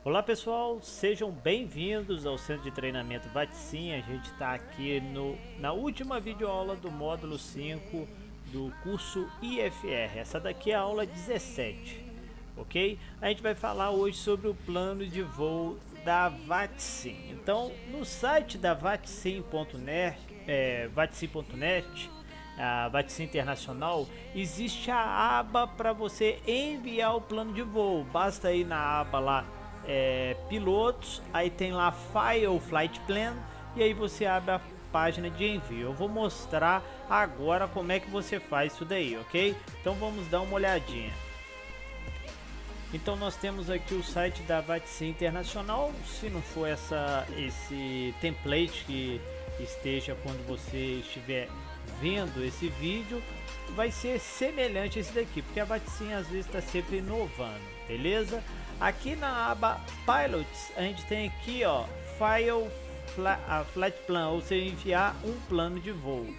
Olá pessoal, sejam bem-vindos ao Centro de Treinamento VATSIM. A gente está aqui na última videoaula do módulo 5 do curso IFR. Essa daqui é a aula 17, ok? A gente vai falar hoje sobre o plano de voo da VATSIM. Então, no site da vatsim.net, a VATSIM Internacional, existe a aba para você enviar o plano de voo. Basta ir na aba lá, pilotos, aí tem lá File Flight Plan e aí você abre a página de envio. Eu vou mostrar agora como é que você faz isso daí, ok? Então vamos dar uma olhadinha. Então nós temos aqui o site da VATSIM Internacional. Se não for esse template que esteja quando você estiver vendo esse vídeo, vai ser semelhante a esse daqui, porque a VATSIM às vezes está sempre inovando, beleza? Aqui na aba Pilots a gente tem aqui, ó, File Flight Plan, ou seja, enviar um plano de voo.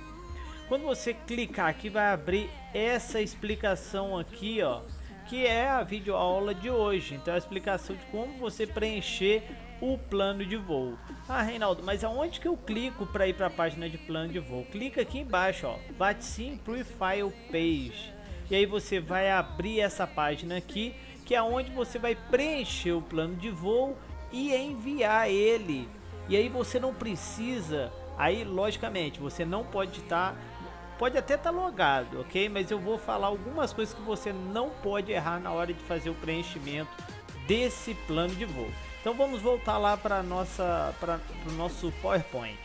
Quando você clicar aqui, vai abrir essa explicação aqui, ó, que é a videoaula de hoje. Então a explicação de como você preencher o plano de voo. Ah, Reinaldo, mas aonde que eu clico para ir para a página de plano de voo? Clica aqui embaixo, ó, VATSIM Profile Page. E aí você vai abrir essa página aqui, que é onde você vai preencher o plano de voo e enviar ele. E aí você não precisa, aí logicamente você não pode estar, pode até estar logado, ok? Mas eu vou falar algumas coisas que você não pode errar na hora de fazer o preenchimento desse plano de voo. Então vamos voltar lá para o nosso PowerPoint.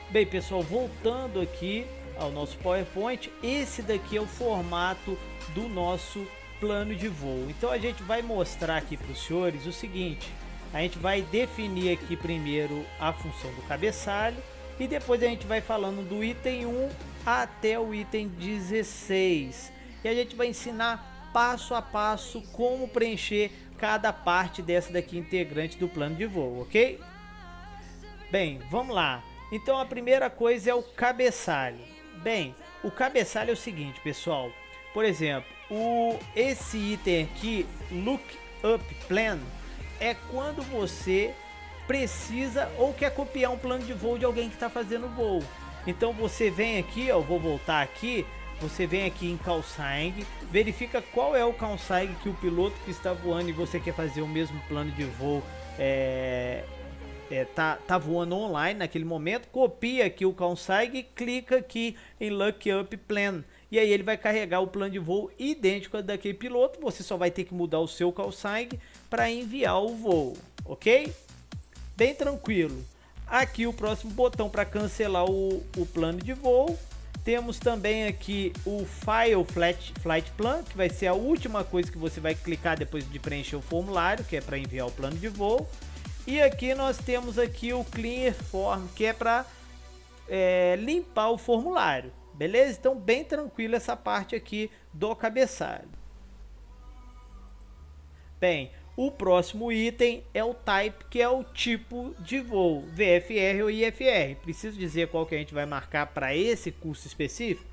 Bem pessoal, voltando aqui ao nosso PowerPoint, esse daqui é o formato do nosso plano de voo. Então a gente vai mostrar aqui para os senhores o seguinte: a gente vai definir aqui primeiro a função do cabeçalho e depois a gente vai falando do item 1 até o item 16 e a gente vai ensinar passo a passo como preencher cada parte dessa daqui integrante do plano de voo, ok? Bem, vamos lá. Então a primeira coisa é o cabeçalho. Bem, o cabeçalho é o seguinte, pessoal. Por exemplo, esse item aqui, Look Up Plan, é quando você precisa ou quer copiar um plano de voo de alguém que está fazendo voo. Então você vem aqui, ó, vou voltar aqui. Você vem aqui em Call Sign, verifica qual é o Call Sign que o piloto que está voando e você quer fazer o mesmo plano de voo tá voando online naquele momento. Copia aqui o Call Sign e clica aqui em Look Up Plan. E aí ele vai carregar o plano de voo idêntico ao daquele piloto. Você só vai ter que mudar o seu Call Sign para enviar o voo, ok? Bem tranquilo. Aqui o próximo botão para cancelar o plano de voo. Temos também aqui o File Flight Plan, que vai ser a última coisa que você vai clicar depois de preencher o formulário, que é para enviar o plano de voo. E aqui nós temos aqui o Clear Form, que é para limpar o formulário, beleza? Então bem tranquilo essa parte aqui do cabeçalho. Bem, o próximo item é o Type, que é o tipo de voo, VFR ou IFR. Preciso dizer qual que a gente vai marcar para esse curso específico?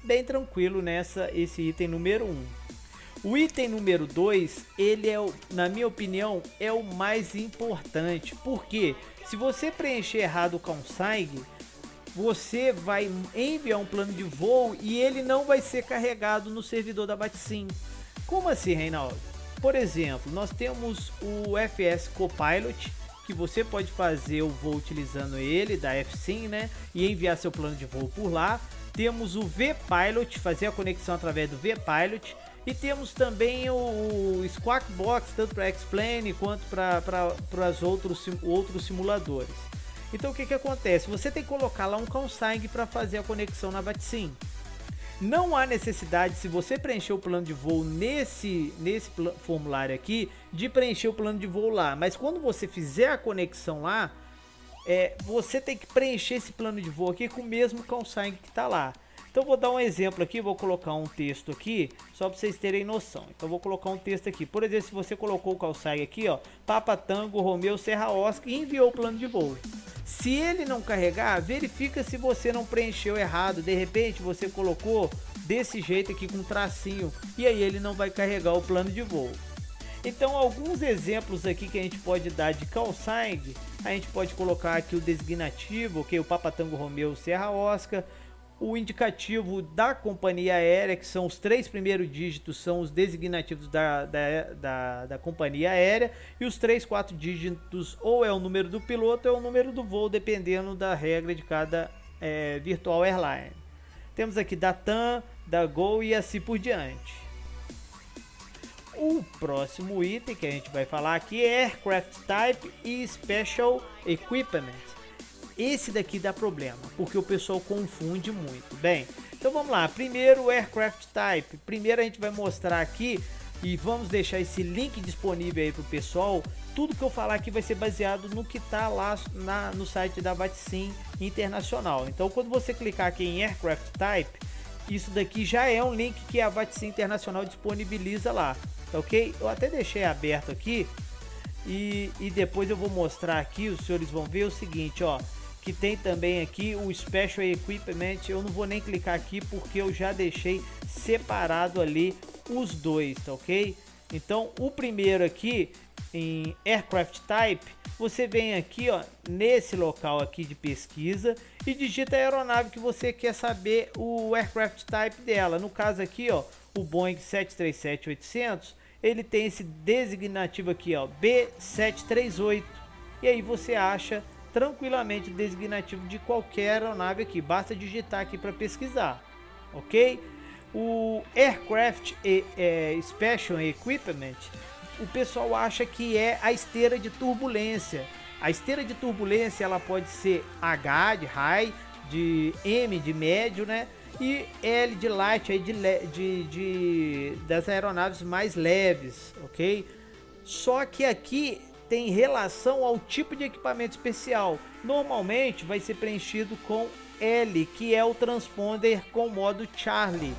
Bem tranquilo esse item número 1. O item número 2, ele na minha opinião, é o mais importante. Porque se você preencher errado o consigne, você vai enviar um plano de voo e ele não vai ser carregado no servidor da VATSIM. Como assim, Reinaldo? Por exemplo, nós temos o FS Copilot, que você pode fazer o voo utilizando ele, da FSIM, né? E enviar seu plano de voo por lá. Temos o VPilot, fazer a conexão através do VPilot. E temos também o Squawk Box, tanto para X-Plane quanto para os outros simuladores. Então o que acontece? Você tem que colocar lá um consigne para fazer a conexão na VATSIM. Não há necessidade, se você preencher o plano de voo nesse formulário aqui, de preencher o plano de voo lá. Mas quando você fizer a conexão lá, você tem que preencher esse plano de voo aqui com o mesmo consigne que está lá. Então vou dar um exemplo aqui, vou colocar um texto aqui, só para vocês terem noção. Então vou colocar um texto aqui. Por exemplo, se você colocou o consigne aqui, ó, Papa Tango, Romeu, Serra Oscar e enviou o plano de voo. Se ele não carregar, verifica se você não preencheu errado. De repente você colocou desse jeito aqui com tracinho e aí ele não vai carregar o plano de voo. Então, alguns exemplos aqui que a gente pode dar de call sign, a gente pode colocar aqui o designativo, ok? O Papa Tango Romeo Serra Oscar, o indicativo da companhia aérea, que são os 3 primeiros dígitos, são os designativos da companhia aérea, e os 3, 4 dígitos ou é o número do piloto ou é o número do voo, dependendo da regra de cada Virtual Airline. Temos aqui da TAM, da Gol e assim por diante. O próximo item que a gente vai falar aqui é Aircraft Type e Special Equipment. Esse daqui dá problema, porque o pessoal confunde muito. Bem, então vamos lá. Primeiro, o Aircraft Type. Primeiro a gente vai mostrar aqui e vamos deixar esse link disponível aí para o pessoal. Tudo que eu falar aqui vai ser baseado no que está lá no site da VATSIM Internacional. Então, quando você clicar aqui em Aircraft Type, isso daqui já é um link que a VATSIM Internacional disponibiliza lá, ok? Eu até deixei aberto aqui e depois eu vou mostrar aqui, os senhores vão ver o seguinte, ó, que tem também aqui o Special Equipment. Eu não vou nem clicar aqui porque eu já deixei separado ali os dois, tá ok? Então, o primeiro aqui em Aircraft Type, você vem aqui, ó, nesse local aqui de pesquisa e digita a aeronave que você quer saber o Aircraft Type dela. No caso aqui, ó, o Boeing 737-800, ele tem esse designativo aqui, ó, B738. E aí você acha tranquilamente o designativo de qualquer aeronave aqui, basta digitar aqui para pesquisar, ok? O Aircraft Special Equipment, o pessoal acha que é a esteira de turbulência. A esteira de turbulência ela pode ser H de high, de M de médio, né? E L de light aí das aeronaves mais leves, ok? Só que aqui tem relação ao tipo de equipamento especial. Normalmente vai ser preenchido com L, que é o transponder com modo Charlie.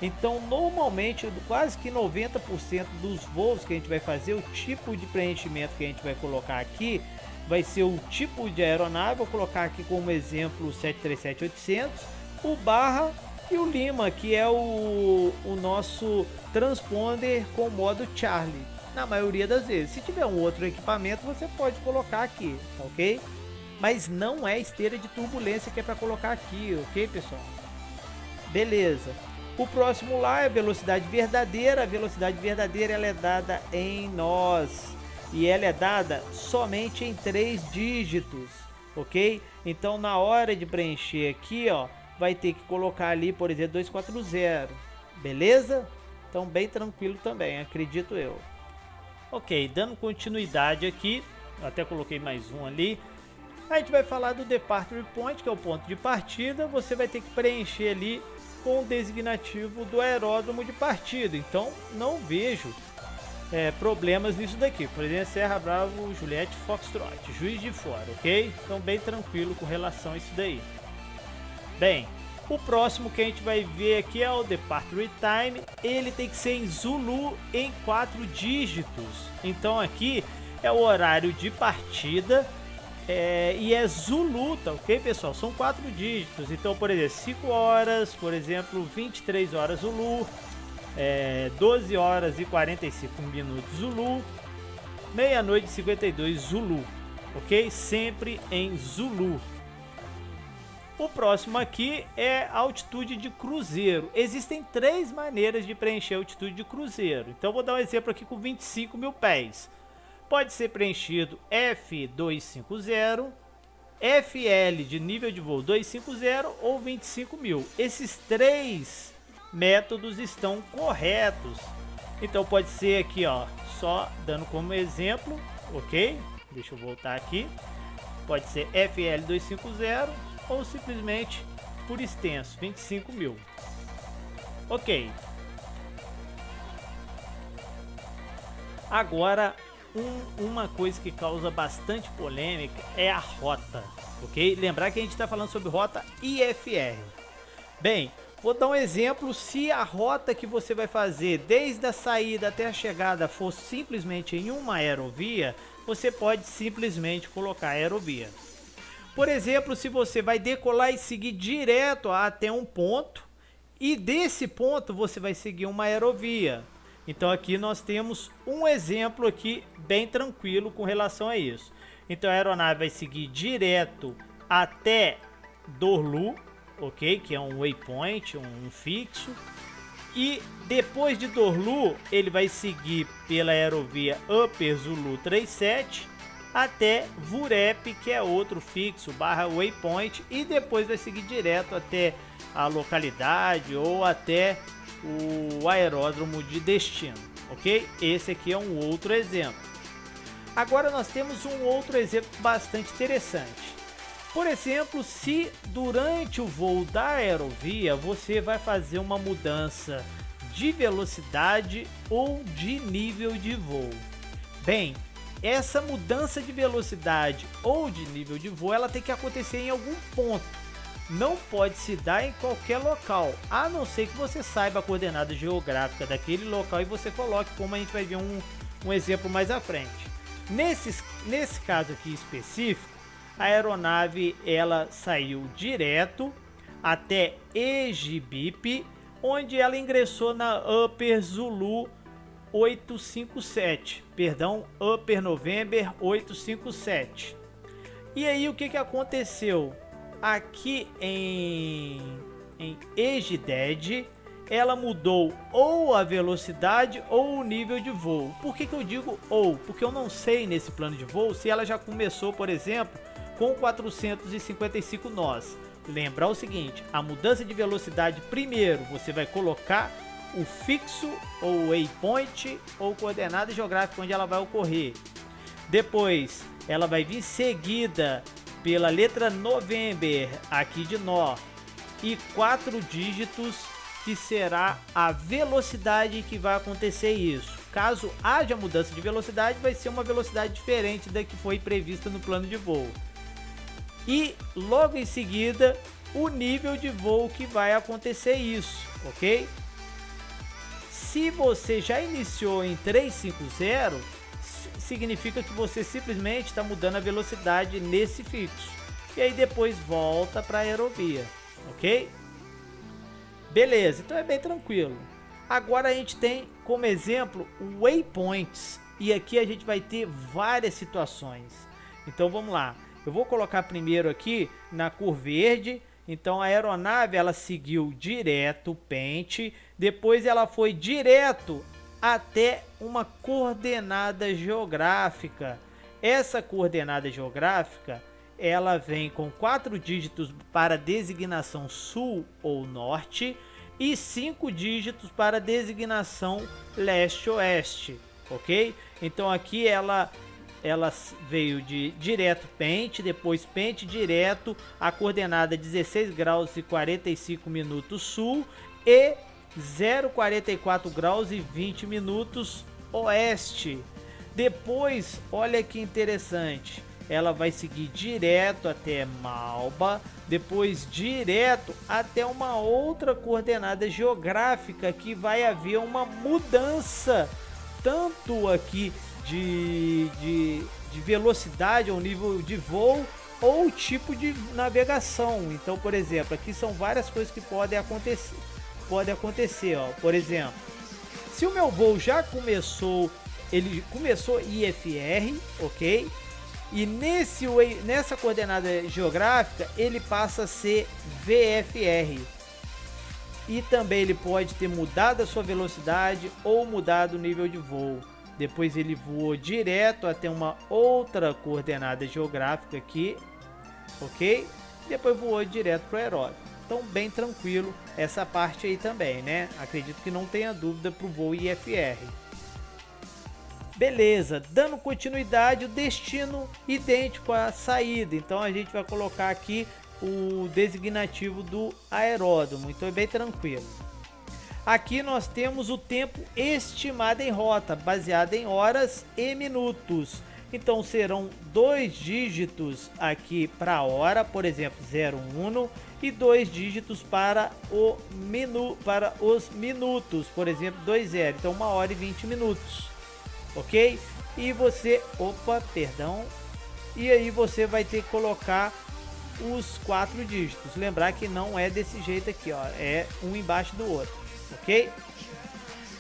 Então, normalmente, quase que 90% dos voos que a gente vai fazer, o tipo de preenchimento que a gente vai colocar aqui vai ser o tipo de aeronave. Vou colocar aqui como exemplo o 737-800, o Barra e o Lima, que é o nosso transponder com modo Charlie. Na maioria das vezes, se tiver um outro equipamento, você pode colocar aqui, ok? Mas não é esteira de turbulência que é para colocar aqui, ok, pessoal? Beleza. O próximo lá é velocidade verdadeira. A velocidade verdadeira ela é dada em nós e ela é dada somente em 3 dígitos, ok? Então, na hora de preencher aqui, ó, vai ter que colocar ali, por exemplo, 240, beleza? Então, bem tranquilo também, acredito eu. Ok, dando continuidade aqui, até coloquei mais um ali. A gente vai falar do Departure Point, que é o ponto de partida. Você vai ter que preencher ali com o designativo do aeródromo de partida. Então, não vejo problemas nisso daqui. Por exemplo, Serra Bravo, Juliette, Foxtrot, Juiz de Fora, ok? Então, bem tranquilo com relação a isso daí. Bem, o próximo que a gente vai ver aqui é o Departure Time. Ele tem que ser em Zulu em 4 dígitos. Então aqui é o horário de partida e é Zulu, tá ok, pessoal? São 4 dígitos. Então, por exemplo, 5 horas, por exemplo, 23 horas Zulu, 12 horas e 45 minutos Zulu, meia-noite e 52 Zulu, ok? Sempre em Zulu. O próximo aqui é altitude de cruzeiro. Existem 3 maneiras de preencher a altitude de cruzeiro. Então vou dar um exemplo aqui com 25 mil pés. Pode ser preenchido F250, FL de nível de voo 250 ou 25 mil. Esses 3 métodos estão corretos. Então pode ser aqui, ó, só dando como exemplo, ok? Deixa eu voltar aqui. Pode ser FL 250 ou simplesmente por extenso, 25 mil. Ok. Agora, uma coisa que causa bastante polêmica é a rota, ok? Lembrar que a gente está falando sobre rota IFR. Bem, vou dar um exemplo. Se a rota que você vai fazer desde a saída até a chegada for simplesmente em uma aerovia, você pode simplesmente colocar aerovia. Por exemplo, se você vai decolar e seguir direto até um ponto, e desse ponto você vai seguir uma aerovia. Então aqui nós temos um exemplo aqui bem tranquilo com relação a isso. Então a aeronave vai seguir direto até Dorlu, ok? Que é um waypoint, um fixo. E depois de Dorlu, ele vai seguir pela aerovia Upper Zulu 37 até Vurep, que é outro fixo barra waypoint, e depois vai seguir direto até a localidade ou até o aeródromo de destino, ok? Esse aqui é um outro exemplo. Agora nós temos um outro exemplo bastante interessante. Por exemplo, se durante o voo da aerovia você vai fazer uma mudança de velocidade ou de nível de voo. Bem, essa mudança de velocidade ou de nível de voo, ela tem que acontecer em algum ponto. Não pode se dar em qualquer local, a não ser que você saiba a coordenada geográfica daquele local e você coloque, como a gente vai ver um exemplo mais à frente. Nesse caso aqui específico, a aeronave ela saiu direto até Egibip, onde ela ingressou na Upper Zulu 857, perdão, Upper November 857. E aí o que aconteceu? Aqui em Egided, ela mudou ou a velocidade ou o nível de voo. Por que eu digo ou? Porque eu não sei nesse plano de voo se ela já começou, por exemplo, com 455 nós. Lembrar o seguinte, a mudança de velocidade primeiro você vai colocar o fixo ou waypoint ou coordenada geográfica onde ela vai ocorrer. Depois ela vai vir seguida pela letra November aqui de nó e 4 dígitos, que será a velocidade que vai acontecer isso. Caso haja mudança de velocidade, vai ser uma velocidade diferente da que foi prevista no plano de voo. E logo em seguida o nível de voo que vai acontecer isso, ok? Se você já iniciou em 350, significa que você simplesmente está mudando a velocidade nesse fixo. E aí depois volta para a aerovia, ok? Beleza, então é bem tranquilo. Agora a gente tem como exemplo waypoints. E aqui a gente vai ter várias situações. Então vamos lá. Eu vou colocar primeiro aqui na cor verde. Então a aeronave ela seguiu direto o pente. Depois ela foi direto até uma coordenada geográfica. Essa coordenada geográfica ela vem com 4 dígitos para designação sul ou norte e 5 dígitos para designação leste-oeste, ok? Então aqui ela veio de direto pente, depois pente direto, a coordenada 16 graus e 45 minutos sul e 0,44 graus e 20 minutos oeste. Depois, olha que interessante, ela vai seguir direto até Malba, depois direto até uma outra coordenada geográfica que vai haver uma mudança tanto aqui de velocidade ou nível de voo ou tipo de navegação. Então, por exemplo, aqui são várias coisas que podem acontecer, ó. Por exemplo, se o meu voo já começou, ele começou IFR, ok? E nessa coordenada geográfica ele passa a ser VFR. E também ele pode ter mudado a sua velocidade ou mudado o nível de voo. Depois ele voou direto até uma outra coordenada geográfica aqui, ok? Depois voou direto para o aeródromo. Então bem tranquilo essa parte aí também, né? Acredito que não tenha dúvida para o voo IFR. Beleza, dando continuidade, o destino idêntico à saída. Então a gente vai colocar aqui o designativo do aeródromo. Então é bem tranquilo. Aqui nós temos o tempo estimado em rota, baseado em horas e minutos. Então serão 2 dígitos aqui para a hora, por exemplo, 01, e 2 dígitos para os minutos, por exemplo, 20. Então 1 hora e 20 minutos. Ok? E você, e aí você vai ter que colocar os 4 dígitos. Lembrar que não é desse jeito aqui, ó, é um embaixo do outro, ok?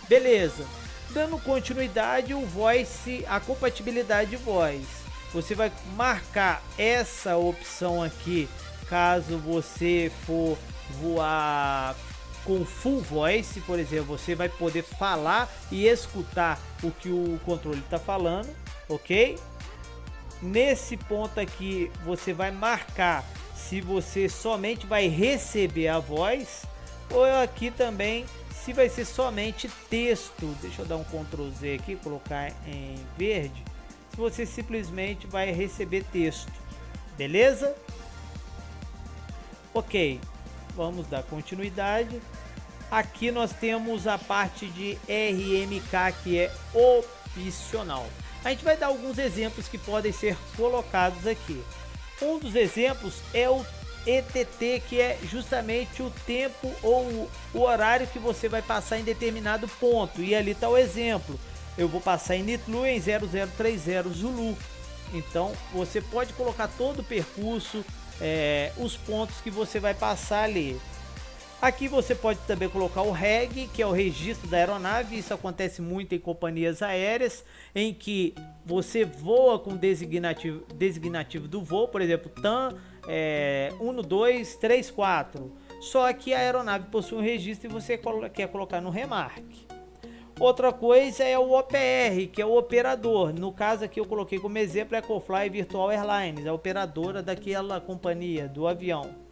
Beleza. Dando continuidade, o voice, a compatibilidade de voz. Você vai marcar essa opção aqui, caso você for voar com full voice, por exemplo, você vai poder falar e escutar o que o controle está falando, ok? Nesse ponto aqui, você vai marcar se você somente vai receber a voz, ou aqui também se vai ser somente texto. Deixa eu dar um Ctrl Z aqui, colocar em verde. Se você simplesmente vai receber texto, beleza? Ok, vamos dar continuidade. Aqui nós temos a parte de RMK, que é opcional. A gente vai dar alguns exemplos que podem ser colocados aqui. Um dos exemplos é o ETT, que é justamente o tempo ou o horário que você vai passar em determinado ponto. E ali está o exemplo. Eu vou passar em Nitlu em 0030 Zulu. Então você pode colocar todo o percurso, os pontos que você vai passar ali. Aqui você pode também colocar o REG, que é o registro da aeronave. Isso acontece muito em companhias aéreas, em que você voa com designativo do voo, por exemplo, TAM 1234. Só que a aeronave possui um registro e você quer colocar no remarque. Outra coisa é o OPR, que é o operador. No caso aqui eu coloquei como exemplo a Ecofly Virtual Airlines, a operadora daquela companhia, do avião.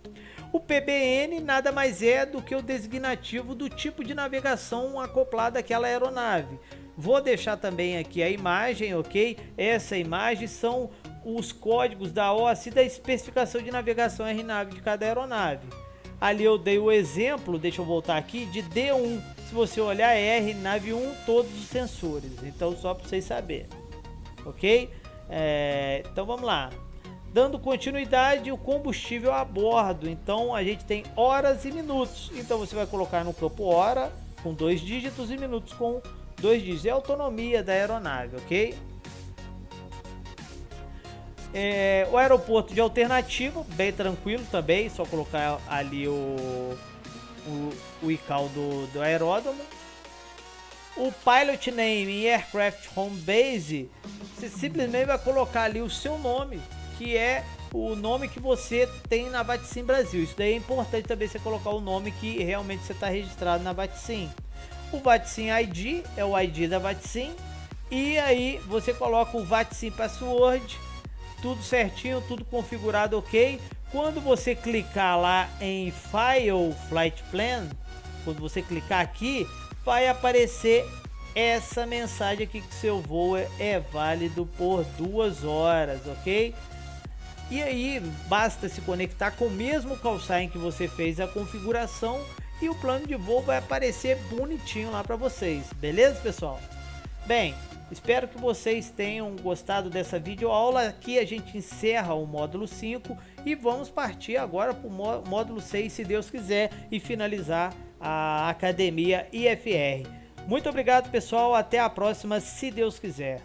O PBN nada mais é do que o designativo do tipo de navegação acoplada àquela aeronave. Vou deixar também aqui a imagem, ok? Essa imagem são os códigos da OSI da especificação de navegação RNAV de cada aeronave. Ali eu dei o exemplo, deixa eu voltar aqui, de D1. Se você olhar, é RNAV 1, todos os sensores. Então, só para vocês saberem, ok? Então, vamos lá. Dando continuidade, o combustível a bordo. Então, a gente tem horas e minutos. Então, você vai colocar no campo hora com 2 dígitos e minutos com 2 dígitos. É a autonomia da aeronave, ok? O aeroporto de alternativa, bem tranquilo também. Só colocar ali o ICAO do aeródromo. O Pilot Name e Aircraft Home Base, você simplesmente vai colocar ali o seu nome, que é o nome que você tem na VATSIM Brasil. Isso daí é importante também você colocar o nome que realmente você está registrado na VATSIM. O VATSIM ID é o ID da VATSIM. E aí você coloca o VATSIM Password, tudo certinho, tudo configurado, ok. Quando você clicar lá em File Flight Plan, quando você clicar aqui, vai aparecer essa mensagem aqui que seu voo é válido por 2 horas, ok? E aí basta se conectar com o mesmo call sign que você fez a configuração e o plano de voo vai aparecer bonitinho lá para vocês, beleza, pessoal? Bem, espero que vocês tenham gostado dessa videoaula. Aqui a gente encerra o módulo 5 e vamos partir agora para o módulo 6, se Deus quiser, e finalizar a Academia IFR. Muito obrigado, pessoal, até a próxima, se Deus quiser.